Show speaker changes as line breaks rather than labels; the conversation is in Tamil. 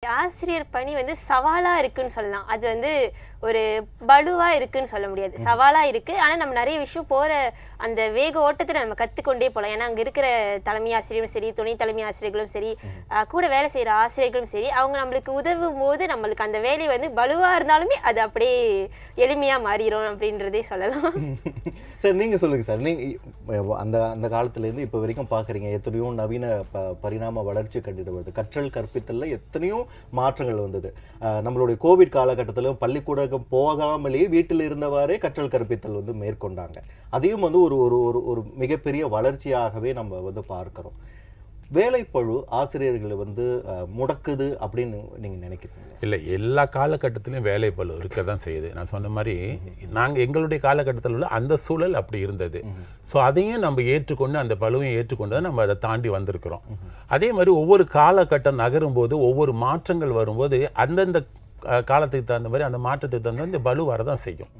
ஆசிரியர் பணி வந்து சவாலா இருக்குன்னு சொல்லலாம். அது வந்து ஒரு பளுவா இருக்குன்னு சொல்ல முடியாது. சவாலா இருக்கு. ஆனா நம்ம நிறைய விஷயம் போற அந்த வேக ஓட்டத்துல நம்ம கத்துக்கொண்டே போலாம். ஏன்னா அங்க இருக்கிற தலைமை ஆசிரியரும் சரி, துணை தலைமை ஆசிரியர்களும் சரி, கூட வேலை செய்யற ஆசிரியர்களும் சரி, அவங்க நம்மளுக்கு உதவும் போது நம்மளுக்கு அந்த வேலை வந்து பளுவா இருந்தாலுமே அது அப்படியே எளிமையா மாறிடும் அப்படின்றதே சொல்லலாம்.
சார் நீங்க சொல்லுங்க சார். நீங்க அந்த அந்த காலத்துல இருந்து இப்ப வரைக்கும் பாக்குறீங்க எத்தனையோ நவீன பரிணாம வளர்ச்சி கண்டிட்டு வருது. கற்றல் கற்பித்தல்ல எத்தனையோ மாற்றங்கள் வந்தது. நம்மளுடைய கோவிட் காலகட்டத்திலும் பள்ளிக்கூடம் போகாமலேயே வீட்டில் இருந்தவாறே கற்றல் கற்பித்தல் வந்து மேற்கொண்டாங்க. அதையும் வந்து ஒரு ஒரு ஒரு மிகப்பெரிய வளர்ச்சியாகவே நம்ம வந்து பார்க்கிறோம். வேலைப்பழு ஆசிரியர்களை வந்து முடக்குது அப்படின்னு நீங்க நினைக்கிறீங்க?
இல்லை, எல்லா காலகட்டத்திலையும் வேலைப்பழு இருக்க தான் செய்யுது. நான் சொன்ன மாதிரி நாங்கள் எங்களுடைய காலகட்டத்தில் உள்ள அந்த சூழல் அப்படி இருந்தது. ஸோ அதையும் நம்ம ஏற்றுக்கொண்டு அந்த பழுவையும் ஏற்றுக்கொண்டு தான் நம்ம அதை தாண்டி வந்திருக்கிறோம். அதே மாதிரி ஒவ்வொரு காலகட்டம் நகரும் போது ஒவ்வொரு மாற்றங்கள் வரும்போது அந்தந்த காலத்துக்கு தகுந்த மாதிரி அந்த மாற்றத்துக்கு தகுந்த மாதிரி இந்த பலு வரதான் செய்யும்.